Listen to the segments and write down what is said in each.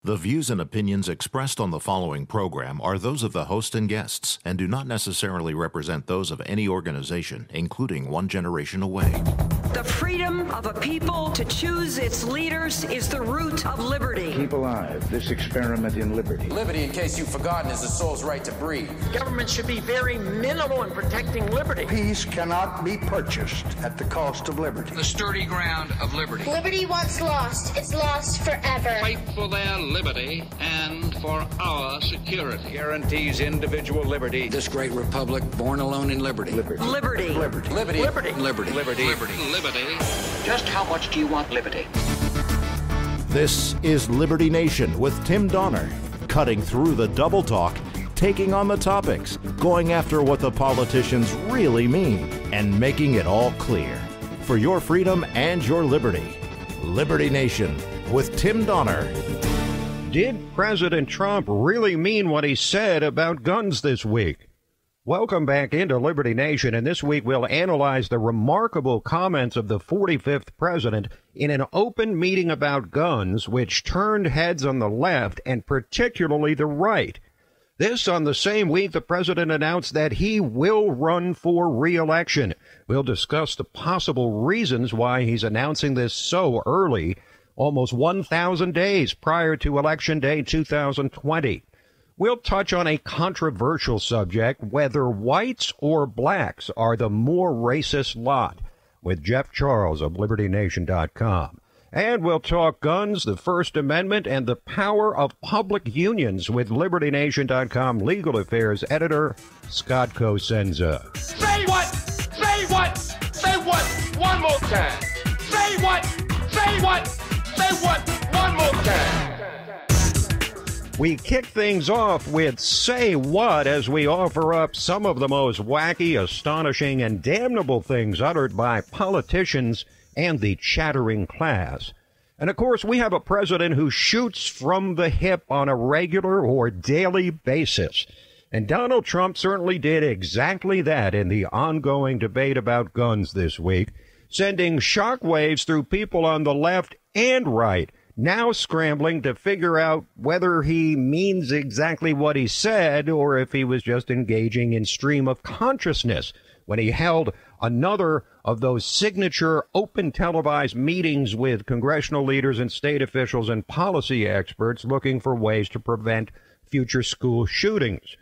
The views and opinions expressed on the following program are those of the host and guests and do not necessarily represent those of any organization, including One Generation Away. The freedom of a people to choose its leaders is the root of liberty. Keep alive this experiment in liberty. Liberty, in case you've forgotten, is the soul's right to breathe. Government should be very minimal in protecting liberty. Peace cannot be purchased at the cost of liberty. The sturdy ground of liberty. Liberty once lost is lost forever. Fight for their liberty and for our security. Guarantees individual liberty. This great republic, born alone in liberty. Liberty. Liberty. Liberty. Liberty. Liberty. Liberty. Liberty. Liberty. Just how much do you want liberty? This is Liberty Nation with Tim Donner, cutting through the double talk, taking on the topics, going after what the politicians really mean, and making it all clear. For your freedom and your liberty. Liberty Nation with Tim Donner. Did President Trump really mean what he said about guns this week? Welcome back into Liberty Nation, and this week we'll analyze the remarkable comments of the 45th president in an open meeting about guns, which turned heads on the left and particularly the right. This on the same week the president announced that he will run for re-election. We'll discuss the possible reasons why he's announcing this so early, almost 1,000 days prior to Election Day 2020. We'll touch on a controversial subject, whether whites or blacks are the more racist lot, with Jeff Charles of LibertyNation.com. And we'll talk guns, the First Amendment, and the power of public unions with LibertyNation.com legal affairs editor Scott Cosenza. Say what? Say what? Say what? One more time. Say what? Say what? Say what? One more time. We kick things off with Say What as we offer up some of the most wacky, astonishing, and damnable things uttered by politicians and the chattering class. And of course, we have a president who shoots from the hip on a regular or daily basis. And Donald Trump certainly did exactly that in the ongoing debate about guns this week, sending shockwaves through people on the left and right, now scrambling to figure out whether he means exactly what he said or if he was just engaging in stream of consciousness when he held another of those signature open televised meetings with congressional leaders and state officials and policy experts looking for ways to prevent future school shootings.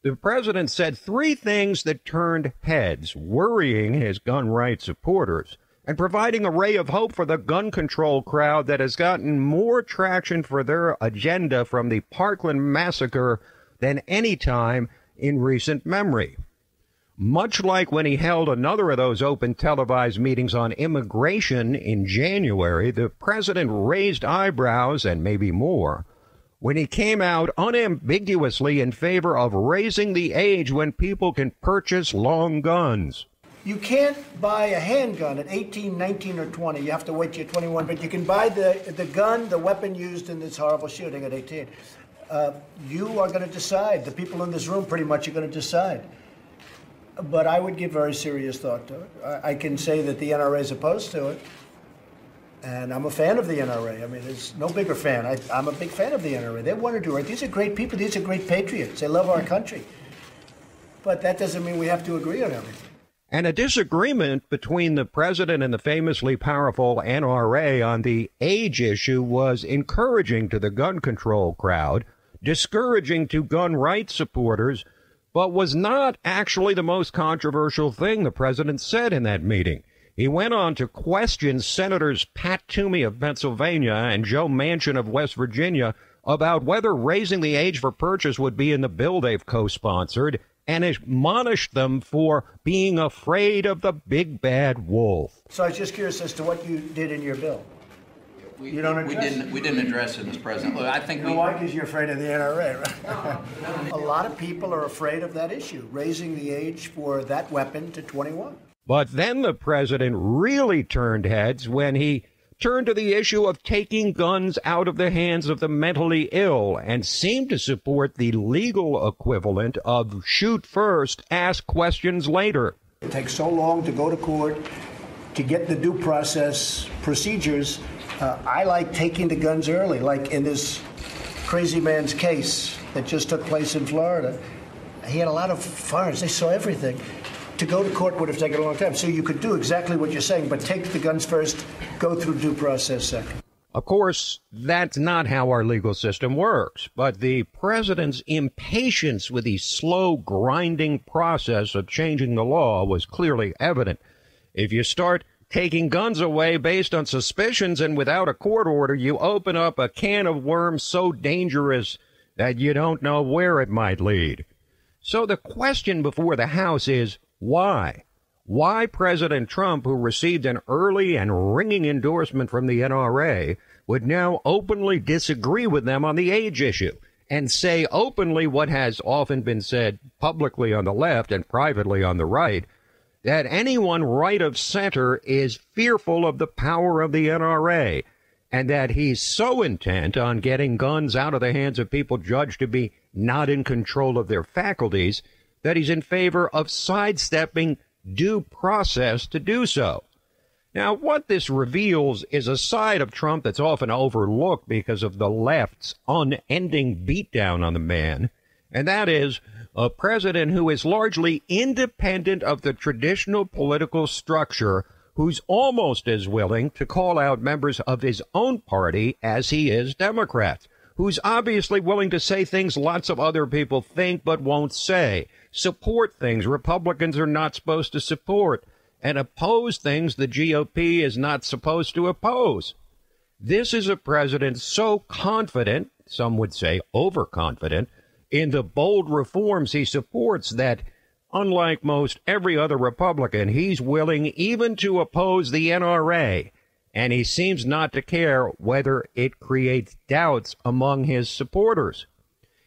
The president said three things that turned heads, worrying his gun rights supporters and providing a ray of hope for the gun control crowd that has gotten more traction for their agenda from the Parkland massacre than any time in recent memory. Much like when he held another of those open televised meetings on immigration in January, the president raised eyebrows and maybe more when he came out unambiguously in favor of raising the age when people can purchase long guns. You can't buy a handgun at 18, 19, or 20. You have to wait till you're 21. But you can buy the gun, the weapon used in this horrible shooting at 18. You are going to decide. The people in this room pretty much are going to decide. But I would give very serious thought to it. I can say that the NRA is opposed to it. And I'm a fan of the NRA. I mean, there's no bigger fan. I'm a big fan of the NRA. They want to do right. These are great people. These are great patriots. They love our country. But that doesn't mean we have to agree on everything. And a disagreement between the president and the famously powerful NRA on the age issue was encouraging to the gun control crowd, discouraging to gun rights supporters, but was not actually the most controversial thing the president said in that meeting. He went on to question Senators Pat Toomey of Pennsylvania and Joe Manchin of West Virginia about whether raising the age for purchase would be in the bill they've co-sponsored, and admonished them for being afraid of the big bad wolf. So I was just curious as to what you did in your bill. We didn't address it, Mr. President. Look, I think why? Because you're afraid of the NRA, right? A lot of people are afraid of that issue, raising the age for that weapon to 21. But then the president really turned heads when he turned to the issue of taking guns out of the hands of the mentally ill and seemed to support the legal equivalent of shoot first, ask questions later. It takes so long to go to court to get the due process procedures. I like taking the guns early, like in this crazy man's case that just took place in Florida, he had a lot of foreigners. They saw everything. To go to court would have taken a long time. So you could do exactly what you're saying, but take the guns first, go through due process second. Of course, that's not how our legal system works, but the president's impatience with the slow, grinding process of changing the law was clearly evident. If you start taking guns away based on suspicions and without a court order, you open up a can of worms so dangerous that you don't know where it might lead. So the question before the House is, why? Why President Trump, who received an early and ringing endorsement from the NRA, would now openly disagree with them on the age issue and say openly what has often been said publicly on the left and privately on the right, that anyone right of center is fearful of the power of the NRA, and that he's so intent on getting guns out of the hands of people judged to be not in control of their faculties that he's in favor of sidestepping due process to do so. Now, what this reveals is a side of Trump that's often overlooked because of the left's unending beatdown on the man, and that is a president who is largely independent of the traditional political structure, who's almost as willing to call out members of his own party as he is Democrats, who's obviously willing to say things lots of other people think but won't say, support things Republicans are not supposed to support, and oppose things the GOP is not supposed to oppose. This is a president so confident, some would say overconfident, in the bold reforms he supports that, unlike most every other Republican, he's willing even to oppose the NRA, and he seems not to care whether it creates doubts among his supporters.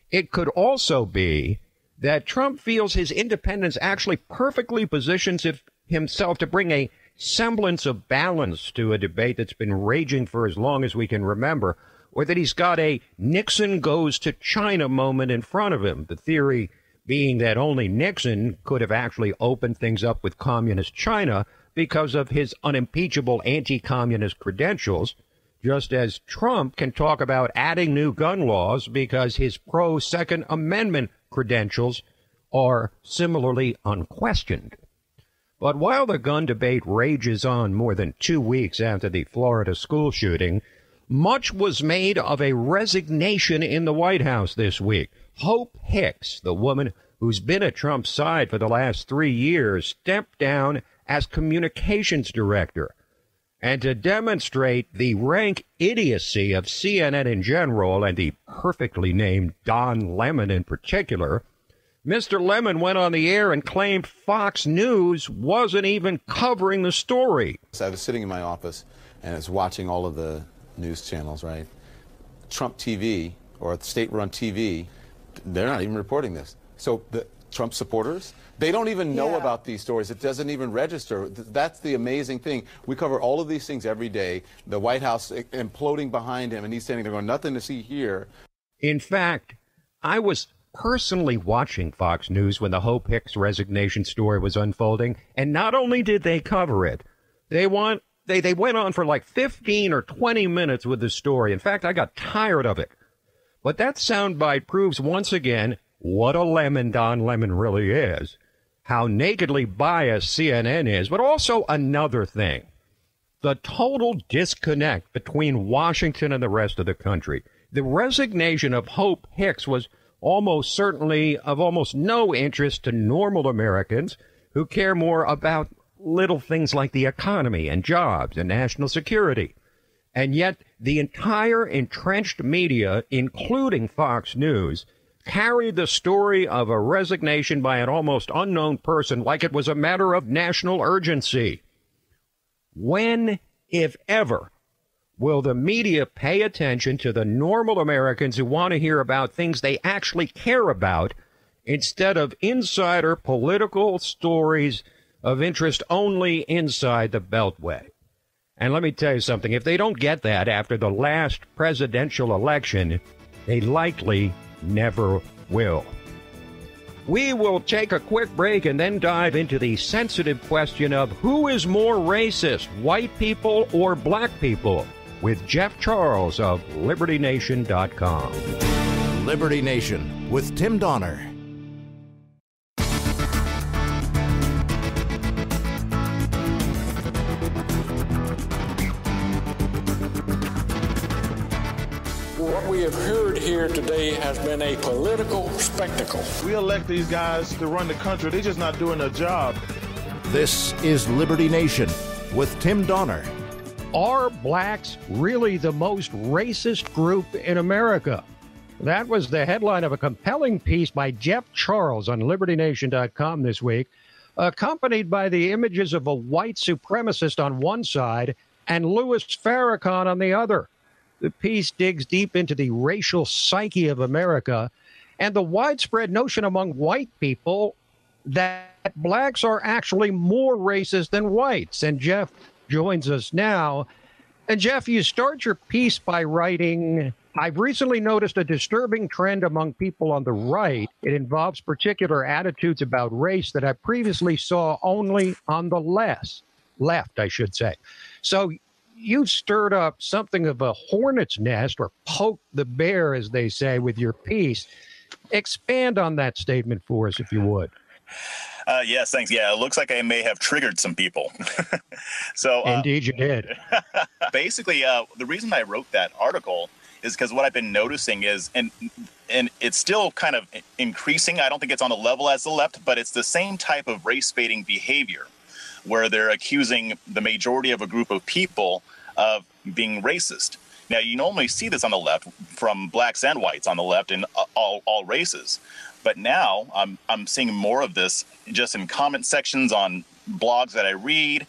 It could also be that Trump feels his independence actually perfectly positions himself to bring a semblance of balance to a debate that's been raging for as long as we can remember, or that he's got a Nixon goes to China moment in front of him, the theory being that only Nixon could have actually opened things up with communist China because of his unimpeachable anti-communist credentials, just as Trump can talk about adding new gun laws because his pro-Second Amendment credentials are similarly unquestioned. But while the gun debate rages on more than 2 weeks after the Florida school shooting, much was made of a resignation in the White House this week. Hope Hicks, the woman who's been at Trump's side for the last 3 years, stepped down as communications director. And to demonstrate the rank idiocy of CNN in general and the perfectly named Don Lemon in particular, Mr. Lemon went on the air and claimed Fox News wasn't even covering the story. I was sitting in my office and I was watching all of the news channels, right? Trump TV or state-run TV, they're not even reporting this. So the Trump supporters, they don't even know about these stories. It doesn't even register. That's the amazing thing. We cover all of these things every day. The White House imploding behind him, and he's standing there going, nothing to see here. In fact, I was personally watching Fox News when the Hope Hicks resignation story was unfolding, and not only did they cover it, they went on for like 15 or 20 minutes with the story. In fact, I got tired of it. But that soundbite proves once again what a lemon Don Lemon really is, how nakedly biased CNN is, but also another thing, the total disconnect between Washington and the rest of the country. The resignation of Hope Hicks was almost certainly of almost no interest to normal Americans who care more about little things like the economy and jobs and national security. And yet the entire entrenched media, including Fox News, carried the story of a resignation by an almost unknown person like it was a matter of national urgency. When, if ever, will the media pay attention to the normal Americans who want to hear about things they actually care about instead of insider political stories of interest only inside the Beltway? And let me tell you something, if they don't get that after the last presidential election, they likely never will. We will take a quick break and then dive into the sensitive question of who is more racist, white people or black people, with Jeff Charles of LibertyNation.com. Liberty Nation with Tim Donner. What we have heard here today has been a political spectacle. We elect these guys to run the country. They're just not doing their job. This is Liberty Nation with Tim Donner. Are blacks really the most racist group in America? That was the headline of a compelling piece by Jeff Charles on LibertyNation.com this week, accompanied by the images of a white supremacist on one side and Louis Farrakhan on the other. The piece digs deep into the racial psyche of America and the widespread notion among white people that blacks are actually more racist than whites. And Jeff joins us now. And Jeff, you start your piece by writing, I've recently noticed a disturbing trend among people on the right. It involves particular attitudes about race that I previously saw only on the left, I should say. So you stirred up something of a hornet's nest, or poked the bear, as they say, with your piece. Expand on that statement for us, if you would. Yes, thanks. Yeah, it looks like I may have triggered some people. So indeed you did. Basically, the reason I wrote that article is because what I've been noticing is, and it's still kind of increasing. I don't think it's on the level as the left, but it's the same type of race-baiting behavior where they're accusing the majority of a group of people of being racist. Now, you normally see this on the left from blacks and whites on the left in all races. But now I'm seeing more of this just in comment sections on blogs that I read,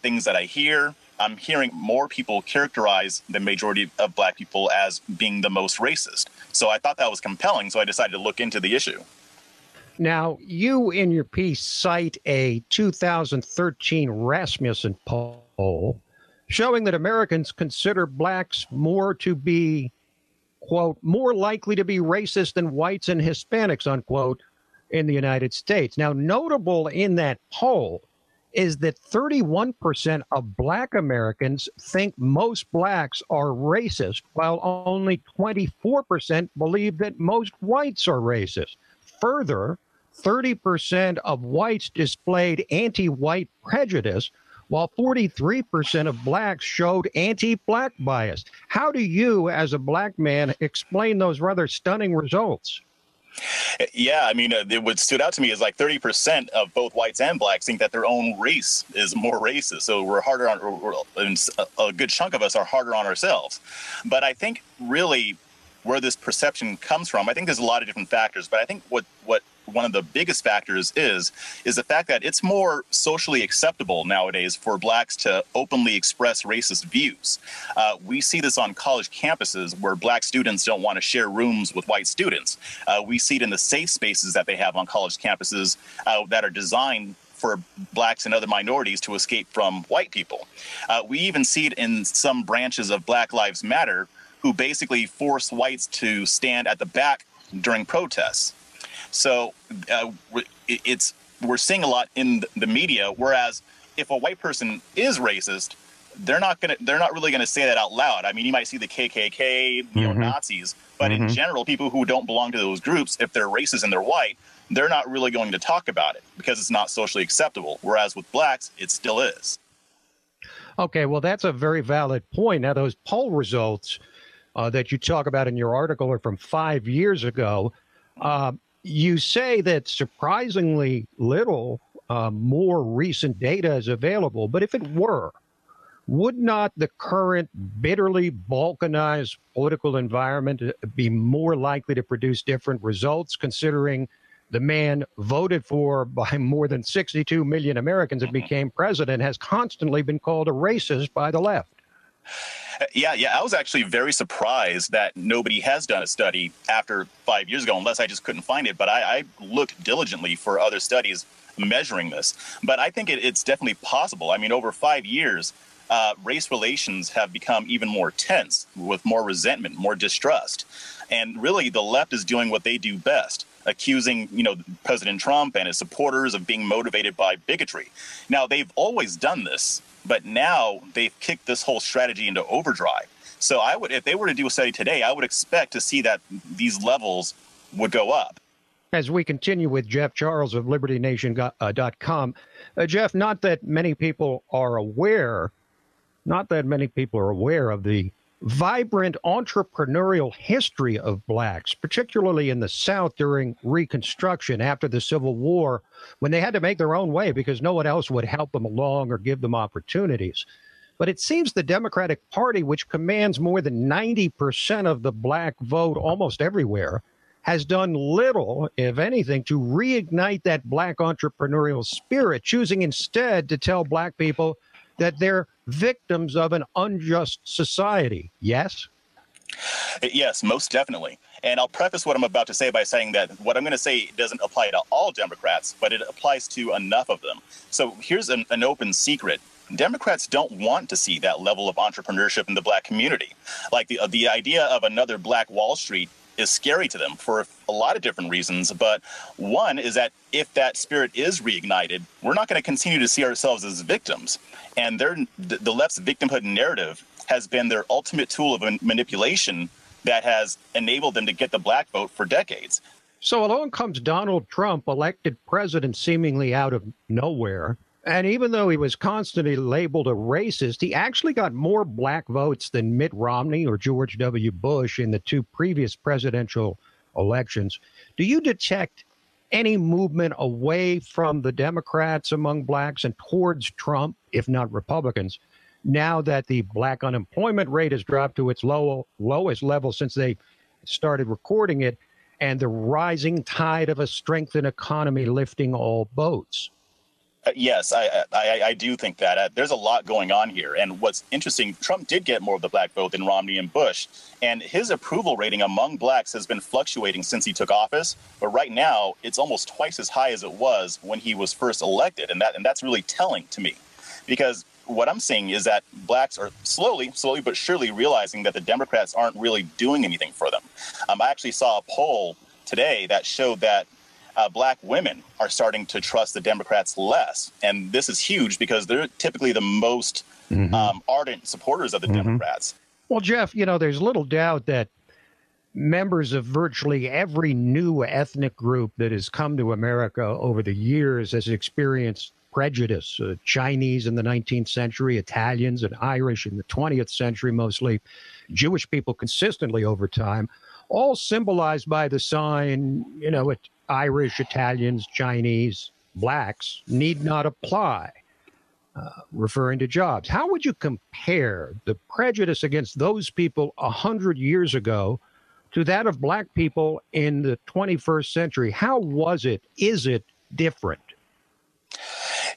things that I hear. I'm hearing more people characterize the majority of black people as being the most racist. So I thought that was compelling, so I decided to look into the issue. Now, you in your piece cite a 2013 Rasmussen poll showing that Americans consider blacks more to be, quote, more likely to be racist than whites and Hispanics, unquote, in the United States. Now, notable in that poll is that 31% of black Americans think most blacks are racist, while only 24% believe that most whites are racist. Further, 30% of whites displayed anti-white prejudice, while 43% of blacks showed anti-black bias. How do you, as a black man, explain those rather stunning results? Yeah, I mean, what stood out to me is like 30% of both whites and blacks think that their own race is more racist. So we're harder on, a good chunk of us are harder on ourselves. But I think really where this perception comes from, I think there's a lot of different factors, but I think what one of the biggest factors is the fact that it's more socially acceptable nowadays for blacks to openly express racist views. We see this on college campuses where black students don't want to share rooms with white students. We see it in the safe spaces that they have on college campuses that are designed for blacks and other minorities to escape from white people. We even see it in some branches of Black Lives Matter who basically force whites to stand at the back during protests. So we're seeing a lot in the media, whereas if a white person is racist, they're not really gonna say that out loud. I mean, you might see the KKK, neo-Nazis, but in general, people who don't belong to those groups, if they're racist and they're white, they're not really going to talk about it because it's not socially acceptable. Whereas with blacks, it still is. Okay, well, that's a very valid point. Now, those poll results that you talk about in your article are from 5 years ago. You say that surprisingly little more recent data is available, but if it were, would not the current bitterly balkanized political environment be more likely to produce different results, considering the man voted for by more than 62 million Americans and became president has constantly been called a racist by the left? Yeah. I was actually very surprised that nobody has done a study after 5 years ago, unless I just couldn't find it. But I looked diligently for other studies measuring this. But I think it's definitely possible. I mean, over 5 years, race relations have become even more tense, with more resentment, more distrust. And really, the left is doing what they do best, accusing, President Trump and his supporters of being motivated by bigotry. Now, they've always done this, but now they've kicked this whole strategy into overdrive. So I would, if they were to do a study today, I would expect to see that these levels would go up. As we continue with Jeff Charles of LibertyNation.com, Jeff, not that many people are aware of the vibrant entrepreneurial history of blacks, particularly in the South during Reconstruction after the Civil War, when they had to make their own way because no one else would help them along or give them opportunities. But it seems the Democratic Party, which commands more than 90% of the black vote almost everywhere, has done little, if anything, to reignite that black entrepreneurial spirit, choosing instead to tell black people that they're victims of an unjust society. Yes? Yes, most definitely. And I'll preface what I'm about to say by saying that what I'm going to say doesn't apply to all Democrats, but it applies to enough of them. So here's an open secret. Democrats don't want to see that level of entrepreneurship in the black community. Like the idea of another black Wall Street is scary to them for a lot of different reasons. But one is that if that spirit is reignited, we're not going to continue to see ourselves as victims. And the left's victimhood narrative has been their ultimate tool of manipulation that has enabled them to get the black vote for decades. So along comes Donald Trump, elected president seemingly out of nowhere. And even though he was constantly labeled a racist, he actually got more black votes than Mitt Romney or George W. Bush in the two previous presidential elections. Do you detect any movement away from the Democrats among blacks and towards Trump, if not Republicans, now that the black unemployment rate has dropped to its lowest level since they started recording it, and the rising tide of a strengthened economy lifting all boats? Yes, I do think that. There's a lot going on here. And what's interesting, Trump did get more of the black vote than Romney and Bush. And his approval rating among blacks has been fluctuating since he took office. But right now, it's almost twice as high as it was when he was first elected. And that's really telling to me, because what I'm seeing is that blacks are slowly but surely realizing that the Democrats aren't really doing anything for them. I actually saw a poll today that showed that black women are starting to trust the Democrats less. And this is huge because they're typically the most ardent supporters of the Democrats. Well, Jeff, there's little doubt that members of virtually every new ethnic group that has come to America over the years has experienced prejudice. Chinese in the 19th century, Italians and Irish in the 20th century, mostly Jewish people consistently over time, all symbolized by the sign, Irish, Italians, Chinese, blacks need not apply, referring to jobs. How would you compare the prejudice against those people 100 years ago to that of black people in the 21st century? How is it different?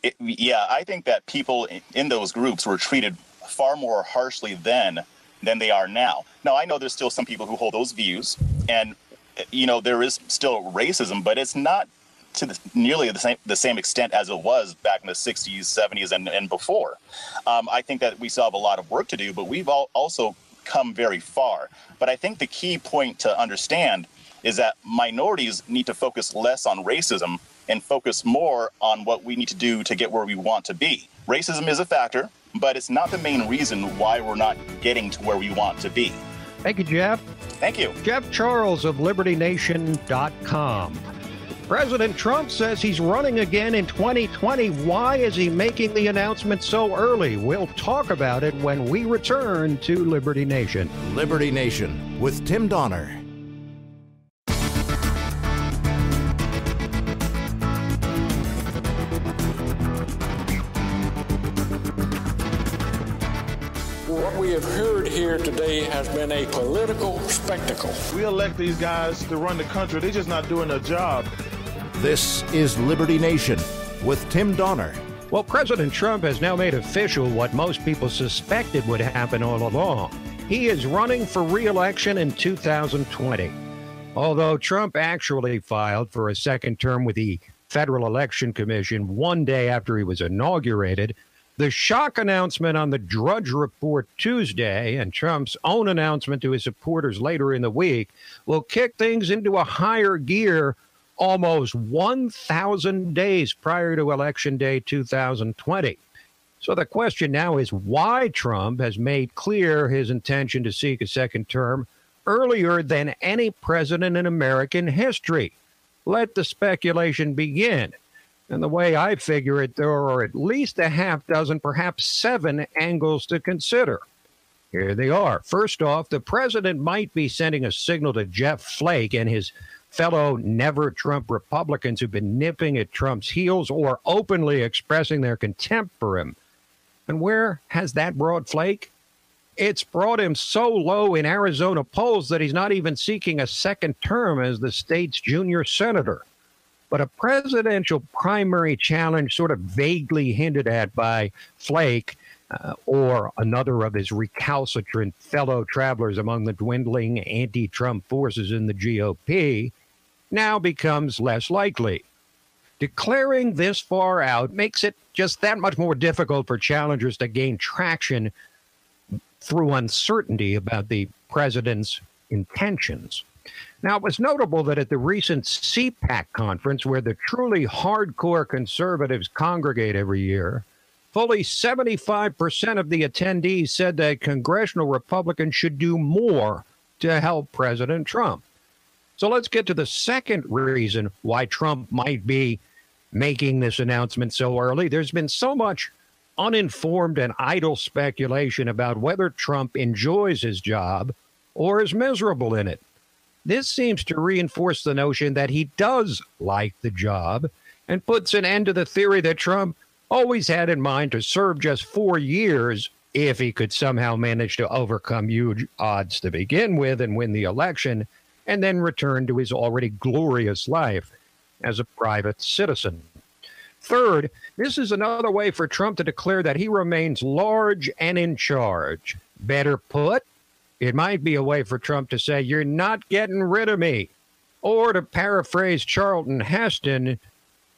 I think that people in those groups were treated far more harshly then than they are now. Now, I know there's still some people who hold those views, and there is still racism, but it's not to nearly the same extent as it was back in the 60s, 70s, and before. I think that we still have a lot of work to do, but we've also come very far. But I think the key point to understand is that minorities need to focus less on racism and focus more on what we need to do to get where we want to be. Racism is a factor, but it's not the main reason why we're not getting to where we want to be. Thank you, Jeff. Thank you. Jeff Charles of LibertyNation.com. President Trump says he's running again in 2020. Why is he making the announcement so early? We'll talk about it when we return to Liberty Nation. Liberty Nation with Tim Donner. What we have heard here today has been a political spectacle. We elect these guys to run the country. They're just not doing their job. This is Liberty Nation with Tim Donner. Well, President Trump has now made official what most people suspected would happen all along. He is running for re-election in 2020. Although Trump actually filed for a second term with the Federal Election Commission one day after he was inaugurated, the shock announcement on the Drudge Report Tuesday and Trump's own announcement to his supporters later in the week will kick things into a higher gear almost 1,000 days prior to Election Day 2020. So the question now is why Trump has made clear his intention to seek a second term earlier than any president in American history. Let the speculation begin. And the way I figure it, there are at least a half dozen, perhaps 7 angles to consider. Here they are. First off, the president might be sending a signal to Jeff Flake and his fellow never-Trump Republicans who've been nipping at Trump's heels or openly expressing their contempt for him. And where has that brought Flake? It's brought him so low in Arizona polls that he's not even seeking a second term as the state's junior senator. But a presidential primary challenge sort of vaguely hinted at by Flake or another of his recalcitrant fellow travelers among the dwindling anti-Trump forces in the GOP now becomes less likely. Declaring this far out makes it just that much more difficult for challengers to gain traction through uncertainty about the president's intentions. Now, it was notable that at the recent CPAC conference, where the truly hardcore conservatives congregate every year, fully 75% of the attendees said that congressional Republicans should do more to help President Trump. So let's get to the second reason why Trump might be making this announcement so early. There's been so much uninformed and idle speculation about whether Trump enjoys his job or is miserable in it. This seems to reinforce the notion that he does like the job and puts an end to the theory that Trump always had in mind to serve just 4 years if he could somehow manage to overcome huge odds to begin with and win the election and then return to his already glorious life as a private citizen. Third, this is another way for Trump to declare that he remains large and in charge. Better put, it might be a way for Trump to say, "You're not getting rid of me." Or to paraphrase Charlton Heston,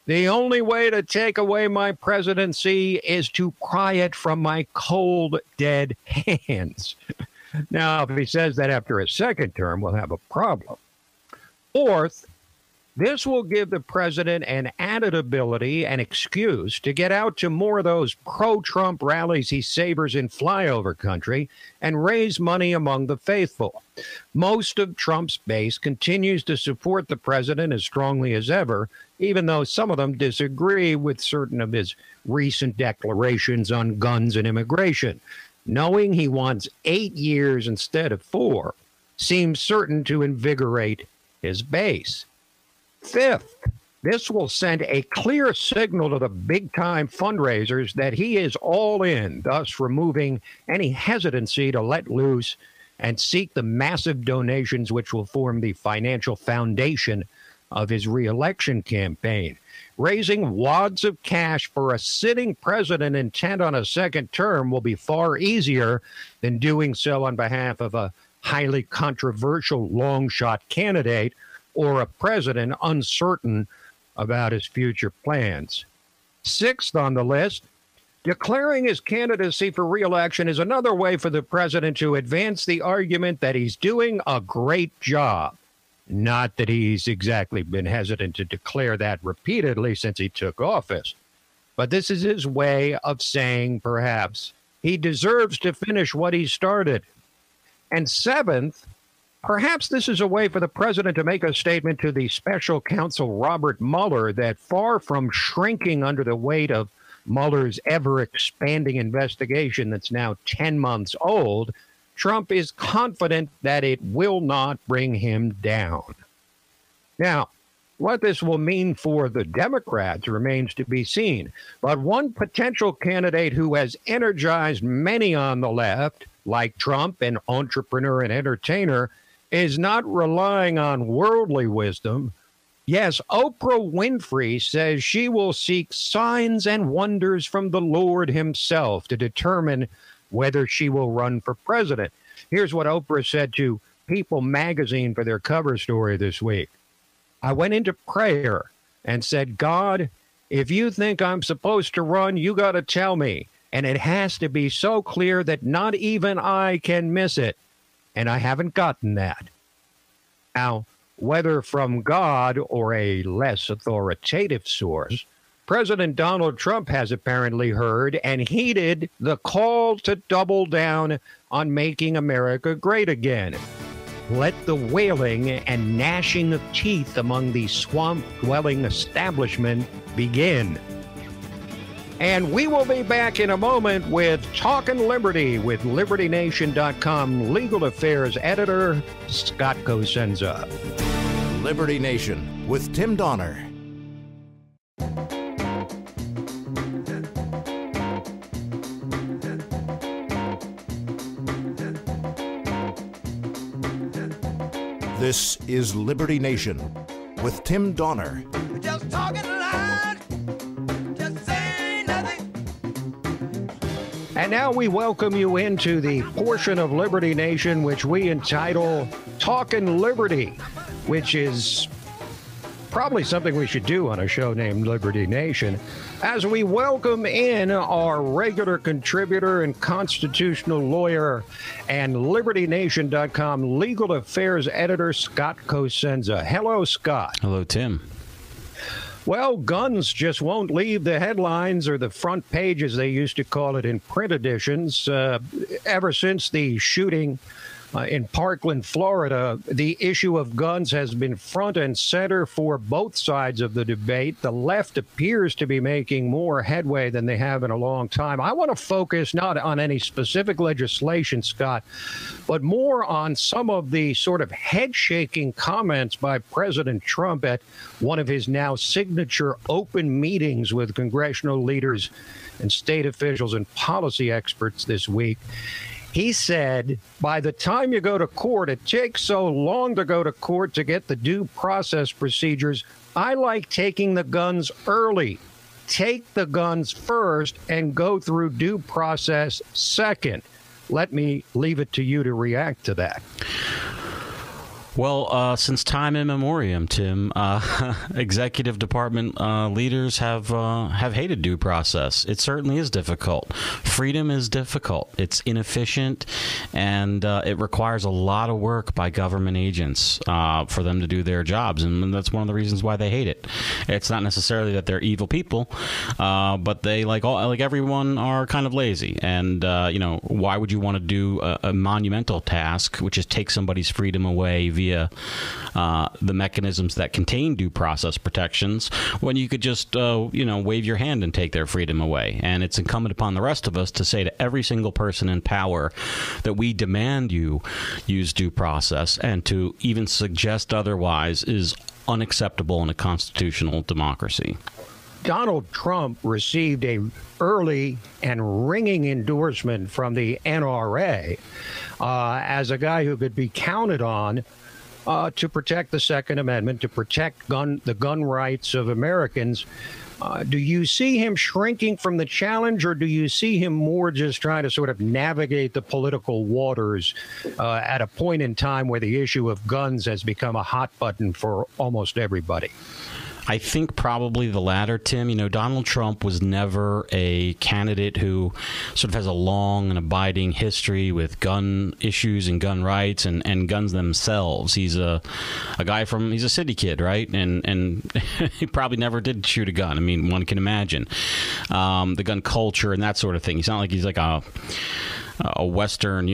"The only way to take away my presidency is to pry it from my cold, dead hands." Now, if he says that after a second term, we'll have a problem. Fourth, this will give the president an added ability and excuse to get out to more of those pro-Trump rallies he savors in flyover country and raise money among the faithful. Most of Trump's base continues to support the president as strongly as ever, even though some of them disagree with certain of his recent declarations on guns and immigration. Knowing he wants 8 years instead of 4 seems certain to invigorate his base. Fifth, this will send a clear signal to the big-time fundraisers that he is all in, thus removing any hesitancy to let loose and seek the massive donations which will form the financial foundation of his reelection campaign. Raising wads of cash for a sitting president intent on a second term will be far easier than doing so on behalf of a highly controversial long-shot candidate or a president uncertain about his future plans. Sixth on the list, declaring his candidacy for re-election is another way for the president to advance the argument that he's doing a great job. Not that he's exactly been hesitant to declare that repeatedly since he took office, but this is his way of saying, perhaps, he deserves to finish what he started. And seventh, perhaps this is a way for the president to make a statement to the special counsel Robert Mueller that far from shrinking under the weight of Mueller's ever-expanding investigation that's now 10 months old, Trump is confident that it will not bring him down. Now, what this will mean for the Democrats remains to be seen. But one potential candidate who has energized many on the left, like Trump, an entrepreneur and entertainer, is not relying on worldly wisdom. Yes, Oprah Winfrey says she will seek signs and wonders from the Lord himself to determine whether she will run for president. Here's what Oprah said to People magazine for their cover story this week. "I went into prayer and said, God, if you think I'm supposed to run, you got to tell me. And it has to be so clear that not even I can miss it. And I haven't gotten that." Now, whether from God or a less authoritative source, President Donald Trump has apparently heard and heeded the call to double down on making America great again. Let the wailing and gnashing of teeth among the swamp-dwelling establishment begin. And we will be back in a moment with Talkin' Liberty with LibertyNation.com legal affairs editor Scott Cosenza. Liberty Nation with Tim Donner. This is Liberty Nation with Tim Donner. Just talking loud, just saying nothing. And now we welcome you into the portion of Liberty Nation which we entitle Talkin' Liberty, which is probably something we should do on a show named Liberty Nation, as we welcome in our regular contributor and constitutional lawyer and LibertyNation.com legal affairs editor, Scott Cosenza. Hello, Scott. Hello, Tim. Well, guns just won't leave the headlines or the front page, as they used to call it in print editions. Ever since the shooting in Parkland, Florida, the issue of guns has been front and center for both sides of the debate. The left appears to be making more headway than they have in a long time. I want to focus not on any specific legislation, Scott, but more on some of the sort of head-shaking comments by President Trump at one of his now signature open meetings with congressional leaders and state officials and policy experts this week. He said, by the time you go to court, it takes so long to go to court to get the due process procedures. I like taking the guns early. Take the guns first and go through due process second. Let me leave it to you to react to that. Well, since time immemorial, Tim, executive department leaders have hated due process. It certainly is difficult. Freedom is difficult. It's inefficient, and it requires a lot of work by government agents for them to do their jobs, and that's one of the reasons why they hate it. It's not necessarily that they're evil people, but they, like everyone, are kind of lazy. And why would you want to do a monumental task, which is take somebody's freedom away via the mechanisms that contain due process protections, when you could just, wave your hand and take their freedom away? And it's incumbent upon the rest of us to say to every single person in power that we demand you use due process, and to even suggest otherwise is unacceptable in a constitutional democracy. Donald Trump received a early and ringing endorsement from the NRA as a guy who could be counted on to protect the Second Amendment, to protect the gun rights of Americans. Do you see him shrinking from the challenge, or do you see him more just trying to sort of navigate the political waters at a point in time where the issue of guns has become a hot button for almost everybody? I think probably the latter, Tim. Donald Trump was never a candidate who sort of has a long and abiding history with gun issues and gun rights and guns themselves. He's a guy he's a city kid, right? And he probably never did shoot a gun. I mean, one can imagine the gun culture and that sort of thing. He's not like he's like a Western,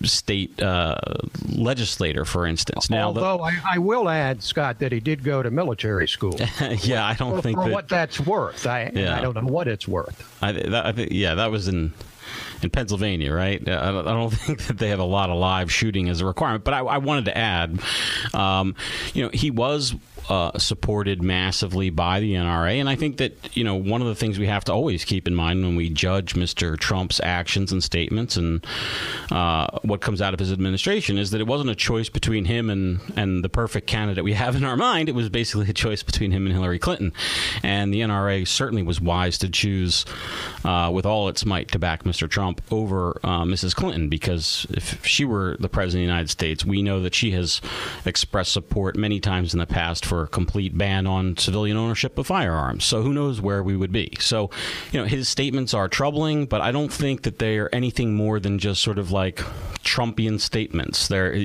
state legislator, for instance. Now, although I will add, Scott, that he did go to military school. Yeah, I don't think that, what that's worth. I don't know what it's worth. I think that was in Pennsylvania, right? I don't think that they have a lot of live shooting as a requirement. But I wanted to add, he was supported massively by the NRA. And I think that, one of the things we have to always keep in mind when we judge Mr. Trump's actions and statements and what comes out of his administration is that it wasn't a choice between him and the perfect candidate we have in our mind. It was basically a choice between him and Hillary Clinton. And the NRA certainly was wise to choose with all its might to back Mr. Trump Trump over Mrs. Clinton, because if she were the president of the United States, we know that she has expressed support many times in the past for a complete ban on civilian ownership of firearms. So who knows where we would be. So, his statements are troubling, but I don't think that they are anything more than just sort of like Trumpian statements. They're,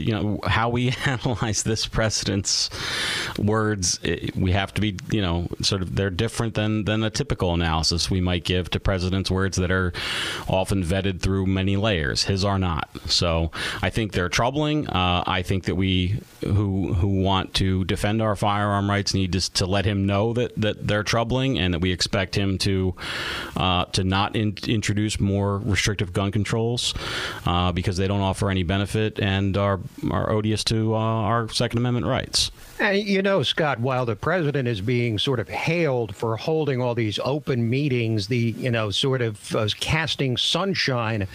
how we analyze this president's words, we have to be, sort of, they're different than a typical analysis we might give to president's words that are often vetted through many layers. His are not. So I think they're troubling. I think that we who want to defend our firearm rights need to let him know that they're troubling, and that we expect him to not introduce more restrictive gun controls because they don't offer any benefit and are odious to our Second Amendment rights. Scott, while the president is being sort of hailed for holding all these open meetings, sort of casting sunshine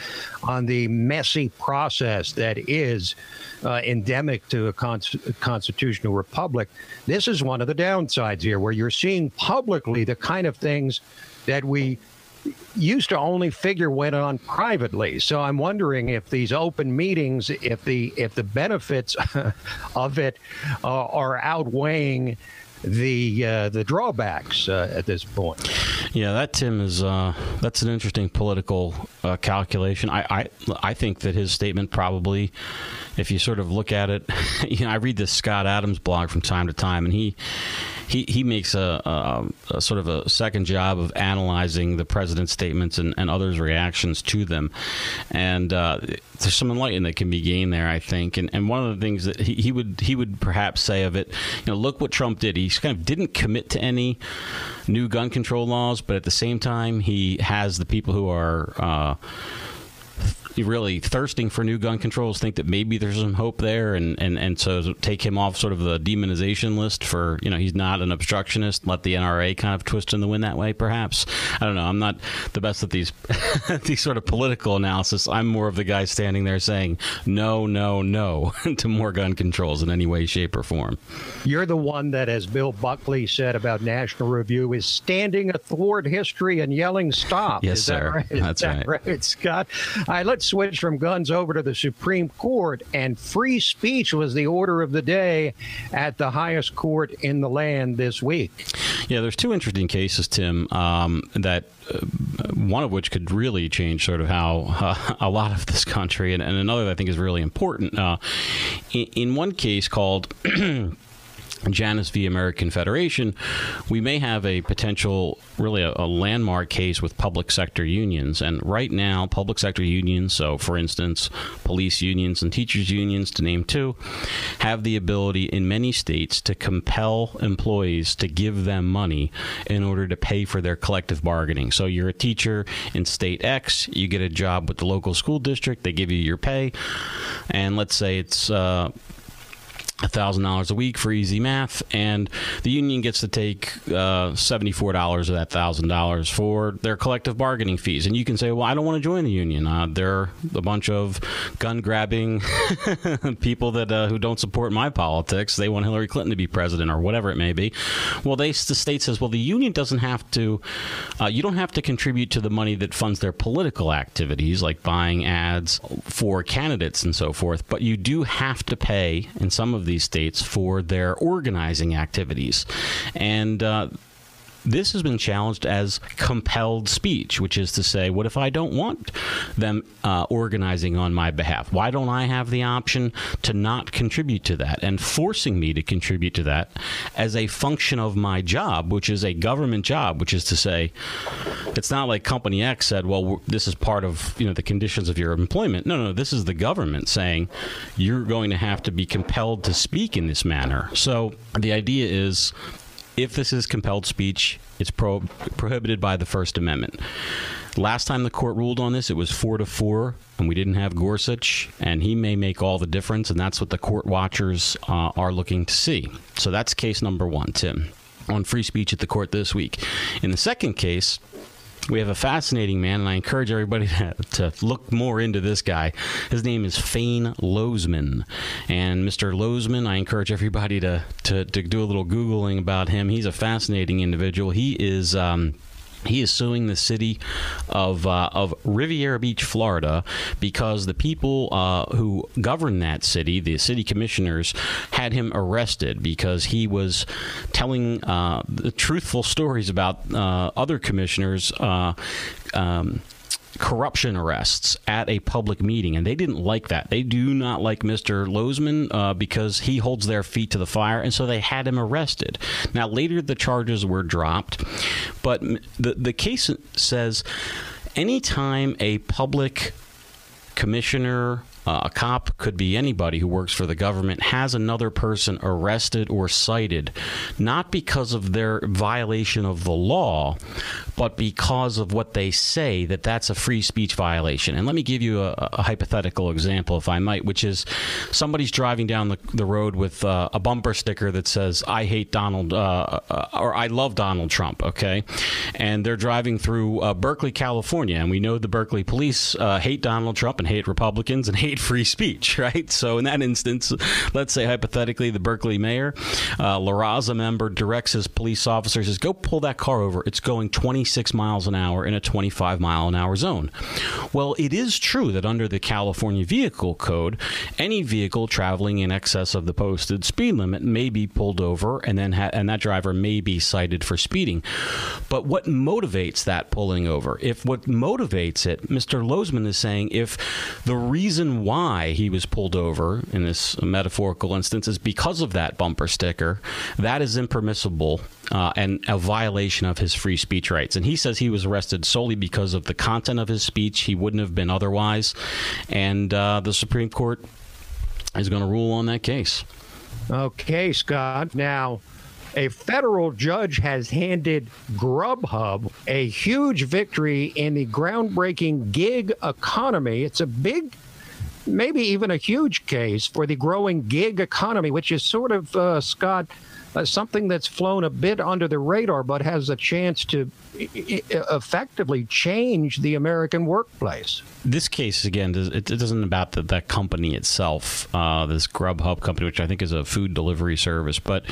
on the messy process that is endemic to a constitutional republic, this is one of the downsides here, where you're seeing publicly the kind of things that we used to only figure went on privately. So I'm wondering if these open meetings, if the benefits of it are outweighing the drawbacks at this point. Yeah, that, Tim, is that's an interesting political calculation. I think that his statement probably, if you sort of look at it, I read this Scott Adams blog from time to time, and he makes a sort of a second job of analyzing the president's statements and others' reactions to them. And there's some enlightenment that can be gained there, I think. And one of the things that he would perhaps say of it, look what Trump did. He kind of didn't commit to any new gun control laws, but at the same time, he has the people who are really thirsting for new gun controls think that maybe there's some hope there, and so take him off sort of the demonization list for, he's not an obstructionist, let the NRA kind of twist in the wind that way, perhaps. I don't know. I'm not the best at these these sort of political analysis. I'm more of the guy standing there saying no, no, no to more gun controls in any way, shape, or form. You're the one that, as Bill Buckley said about National Review, is standing athwart history and yelling stop. Yes, sir. That's right, Scott? All right, let's switch from guns over to the Supreme Court, and free speech was the order of the day at the highest court in the land this week. Yeah, there's two interesting cases, Tim, that one of which could really change sort of how a lot of this country, and another that I think is really important. In one case called Janus v. American Federation, we may have a potential, really a landmark case with public sector unions. And right now, public sector unions, so for instance, police unions and teachers unions, to name two, have the ability in many states to compel employees to give them money in order to pay for their collective bargaining. So you're a teacher in state X, you get a job with the local school district, they give you your pay, and let's say it's $1,000 a week for easy math, and the union gets to take $74 of that $1,000 for their collective bargaining fees. And you can say, well, I don't want to join the union. They're a bunch of gun-grabbing people that who don't support my politics. They want Hillary Clinton to be president or whatever it may be. Well, the state says, well, the union doesn't have to, you don't have to contribute to the money that funds their political activities, like buying ads for candidates and so forth, but you do have to pay in some of these states for their organizing activities. And this has been challenged as compelled speech, which is to say, what if I don't want them organizing on my behalf? Why don't I have the option to not contribute to that, and forcing me to contribute to that as a function of my job, which is a government job, which is to say, it's not like Company X said, well, this is part of the conditions of your employment. No, this is the government saying you're going to have to be compelled to speak in this manner. So the idea is, if this is compelled speech, it's prohibited by the First Amendment. Last time the court ruled on this, it was 4-4, and we didn't have Gorsuch, and he may make all the difference, and that's what the court watchers are looking to see. So that's case number one, Tim, on free speech at the court this week. In the second case, we have a fascinating man, and I encourage everybody to look more into this guy. His name is Fane Lozman. And Mr. Lozman, I encourage everybody to do a little Googling about him. He's a fascinating individual. He is He is suing the city of Riviera Beach, Florida, because the people who govern that city, the city commissioners, had him arrested because he was telling the truthful stories about other commissioners' corruption arrests at a public meeting, and they didn't like that. They do not like Mr. Lozman because he holds their feet to the fire, and so they had him arrested. Now, later the charges were dropped, but the case says anytime a public commissioner, a cop, could be anybody who works for the government, has another person arrested or cited, not because of their violation of the law, but because of what they say, that's a free speech violation. And let me give you a hypothetical example, if I might, which is somebody's driving down the road with a bumper sticker that says, I hate Donald, or I love Donald Trump, okay? And they're driving through Berkeley, California, and we know the Berkeley police hate Donald Trump and hate Republicans and hate free speech, right? So in that instance, let's say hypothetically the Berkeley mayor, La Raza member, directs his police officers, says, go pull that car over. It's going 26 miles an hour in a 25 mile an hour zone. Well, it is true that under the California Vehicle Code, any vehicle traveling in excess of the posted speed limit may be pulled over, and then and that driver may be cited for speeding. But what motivates that pulling over? If what motivates it, Mr. Lozman is saying, if the reason why he was pulled over in this metaphorical instance is because of that bumper sticker, that is impermissible and a violation of his free speech rights. And he says he was arrested solely because of the content of his speech. He wouldn't have been otherwise. And the Supreme Court is going to rule on that case. Okay, Scott. Now, a federal judge has handed Grubhub a huge victory in the groundbreaking gig economy. It's a big, maybe even a huge case for the growing gig economy, which is sort of, Scott, something that's flown a bit under the radar, but has a chance to effectively change the American workplace. This case, again, it isn't about that company itself, this Grubhub company, which I think is a food delivery service, but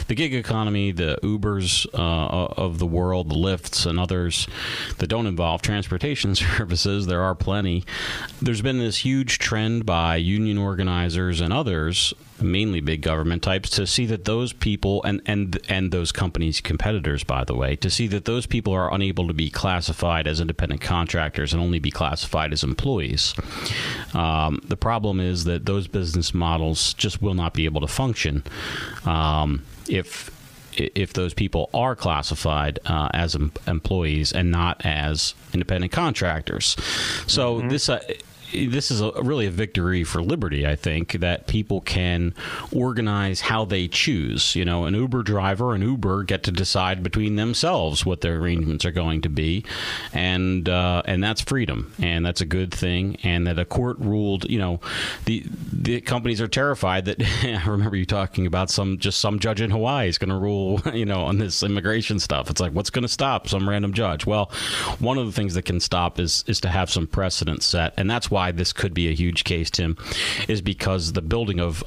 the gig economy, the Ubers of the world, the Lyfts and others that don't involve transportation services, there are plenty. There's been this huge trend by union organizers and others, mainly big government types, to see that those people and those companies' competitors, by the way, to see that those people are unable to be classified as independent contractors and only be classified as employees. The problem is that those business models just will not be able to function if those people are classified as employees and not as independent contractors. So this is really a victory for liberty, I think, that people can organize how they choose. You know, an Uber driver and Uber get to decide between themselves what their arrangements are going to be, and that's freedom, and that's a good thing. And that a court ruled, you know, the companies are terrified that I remember you talking about some judge in Hawaii is going to rule, you know, on this immigration stuff. It's like, what's going to stop some random judge? Well, one of the things that can stop is to have some precedent set, and that's why this could be a huge case, Tim, is because the building of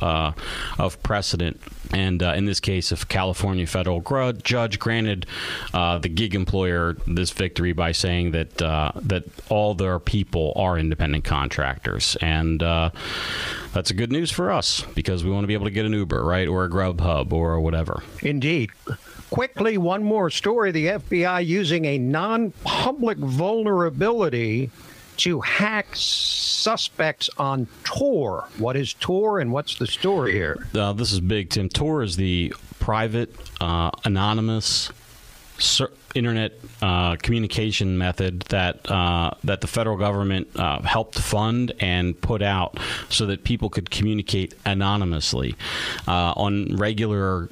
precedent, and in this case, if California federal judge granted the gig employer this victory by saying that all their people are independent contractors, and that's a good news for us because we want to be able to get an Uber, right, or a Grubhub or whatever. Indeed. Quickly, one more story. The FBI using a non-public vulnerability to hack suspects on Tor. What is Tor and what's the story here? This is big, Tim. Tor is the private, anonymous internet communication method that the federal government helped fund and put out so that people could communicate anonymously on regular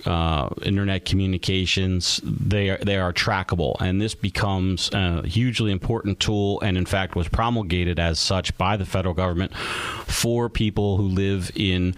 internet communications. They are trackable, and this becomes a hugely important tool, and in fact was promulgated as such by the federal government for people who live in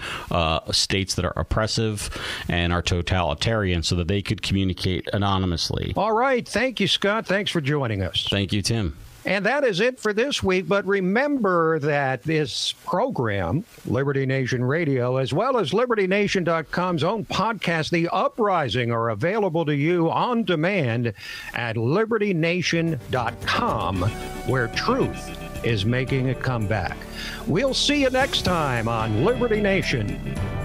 states that are oppressive and are totalitarian, so that they could communicate anonymously. All right. Thank you, Scott. Thanks for joining us. Thank you, Tim. And that is it for this week. But remember that this program, Liberty Nation Radio, as well as LibertyNation.com's own podcast, The Uprising, are available to you on demand at LibertyNation.com, where truth is making a comeback. We'll see you next time on Liberty Nation.